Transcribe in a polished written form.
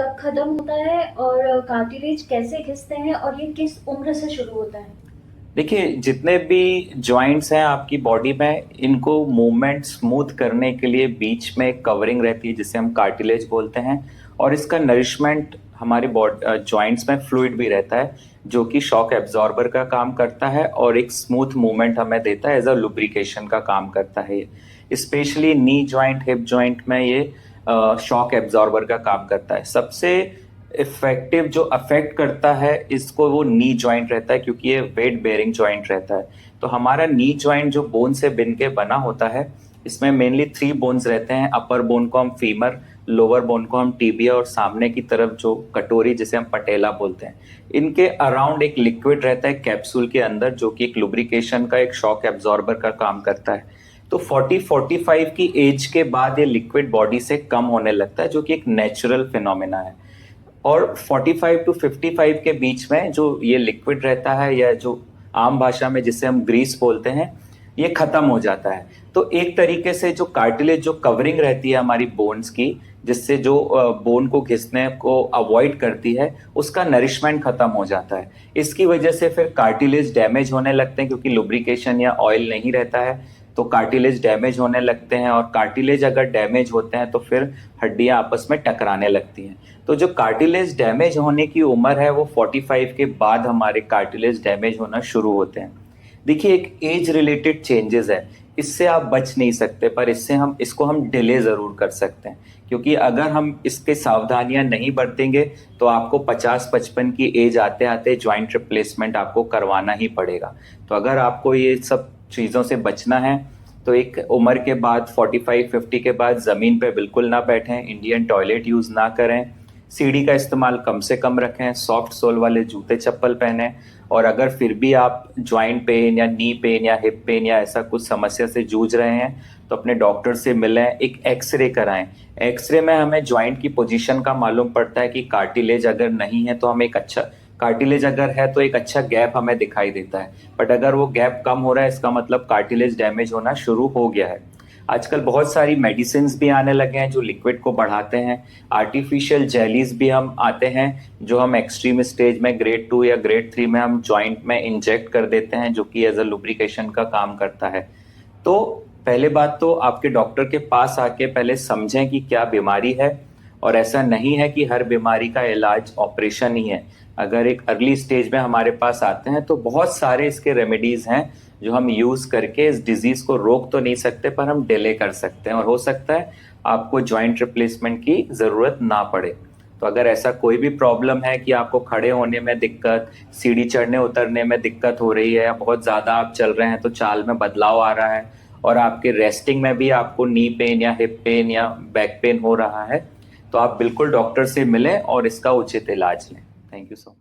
कब खत्म होता है और कार्टिलेज कैसे घिसते हैं और ये किस उम्र से शुरू होता है? देखिए, जितने भी जॉइंट्स हैं आपकी बॉडी में, इनको मूवमेंट स्मूथ करने के लिए बीच में एक कवरिंग रहती है जिसे हम कार्टिलेज बोलते हैं। और इसका नरिशमेंट हमारे जॉइंट्स में फ्लूइड भी रहता है जो कि शॉक एब्जॉर्बर का काम करता है और एक स्मूथ मूवमेंट हमें देता है, एज अ लुब्रिकेशन का काम करता है ये। Specially knee joint, hip joint में ये शॉक एब्जॉर्बर का काम करता है। सबसे इफेक्टिव जो अफेक्ट करता है इसको वो नी जॉइंट रहता है, क्योंकि ये वेट बेयरिंग जॉइंट रहता है। तो हमारा नी जॉइंट जो बोन से बिन के बना होता है, इसमें मेनली 3 बोन्स रहते हैं। अपर बोन को हम फीमर, लोअर बोन को हम टीबिया और सामने की तरफ जो कटोरी जिसे हम पटेला बोलते हैं, इनके अराउंड एक लिक्विड रहता है कैप्सूल के अंदर, जो कि एक लुब्रिकेशन का, एक शॉक एब्जॉर्बर का काम करता है। तो 40-45 की एज के बाद ये लिक्विड बॉडी से कम होने लगता है, जो कि एक नेचुरल फिनोमिना है। और 45 टू 55 के बीच में जो ये लिक्विड रहता है, या जो आम भाषा में जिसे हम ग्रीस बोलते हैं, ये खत्म हो जाता है। तो एक तरीके से जो कार्टिलेज, जो कवरिंग रहती है हमारी बोन्स की, जिससे जो बोन को घिसने को अवॉइड करती है, उसका नरिशमेंट खत्म हो जाता है। इसकी वजह से फिर कार्टिलेज डैमेज होने लगते हैं, क्योंकि लुब्रिकेशन या ऑयल नहीं रहता है, तो कार्टिलेज डैमेज होने लगते हैं। और कार्टिलेज अगर डैमेज होते हैं तो फिर हड्डियां आपस में टकराने लगती हैं। तो जो कार्टिलेज डैमेज होने की उम्र है वो 45 के बाद हमारे कार्टिलेज डैमेज होना शुरू होते हैं। देखिए, एक एज रिलेटेड चेंजेस है, इससे आप बच नहीं सकते, पर इसको हम डिले जरूर कर सकते हैं। क्योंकि अगर हम इसके सावधानियां नहीं बरतेंगे तो आपको 50-55 की एज आते आते जॉइंट रिप्लेसमेंट आपको करवाना ही पड़ेगा। तो अगर आपको ये सब चीज़ों से बचना है तो एक उम्र के बाद 45-50 के बाद ज़मीन पे बिल्कुल ना बैठें, इंडियन टॉयलेट यूज़ ना करें, सीढ़ी का इस्तेमाल कम से कम रखें, सॉफ्ट सोल वाले जूते चप्पल पहनें। और अगर फिर भी आप ज्वाइंट पेन या नी पेन या हिप पेन या ऐसा कुछ समस्या से जूझ रहे हैं तो अपने डॉक्टर से मिलें, एक एक्सरे कराएं। एक्सरे में हमें ज्वाइंट की पोजीशन का मालूम पड़ता है कि कार्टिलेज अगर नहीं है तो हमें एक अच्छा, कार्टिलेज अगर है तो एक अच्छा गैप हमें दिखाई देता है। बट अगर वो गैप कम हो रहा है, इसका मतलब कार्टिलेज डैमेज होना शुरू हो गया है। आजकल बहुत सारी मेडिसिन भी आने लगे हैं जो लिक्विड को बढ़ाते हैं। आर्टिफिशियल जेलीज भी हम आते हैं जो हम एक्सट्रीम स्टेज में ग्रेड 2 या ग्रेड 3 में हम जॉइंट में इंजेक्ट कर देते हैं, जो कि एज अ लुब्रिकेशन का काम करता है। तो पहले बात तो आपके डॉक्टर के पास आके पहले समझें कि क्या बीमारी है। और ऐसा नहीं है कि हर बीमारी का इलाज ऑपरेशन ही है। अगर एक अर्ली स्टेज में हमारे पास आते हैं तो बहुत सारे इसके रेमेडीज हैं जो हम यूज करके इस डिजीज को रोक तो नहीं सकते, पर हम डिले कर सकते हैं, और हो सकता है आपको जॉइंट रिप्लेसमेंट की जरूरत ना पड़े। तो अगर ऐसा कोई भी प्रॉब्लम है कि आपको खड़े होने में दिक्कत, सीढ़ी चढ़ने उतरने में दिक्कत हो रही है, या बहुत ज्यादा आप चल रहे हैं तो चाल में बदलाव आ रहा है, और आपके रेस्टिंग में भी आपको नी पेन या हिप पेन या बैक पेन हो रहा है, तो आप बिल्कुल डॉक्टर से मिलें और इसका उचित इलाज लें। Thank you so much.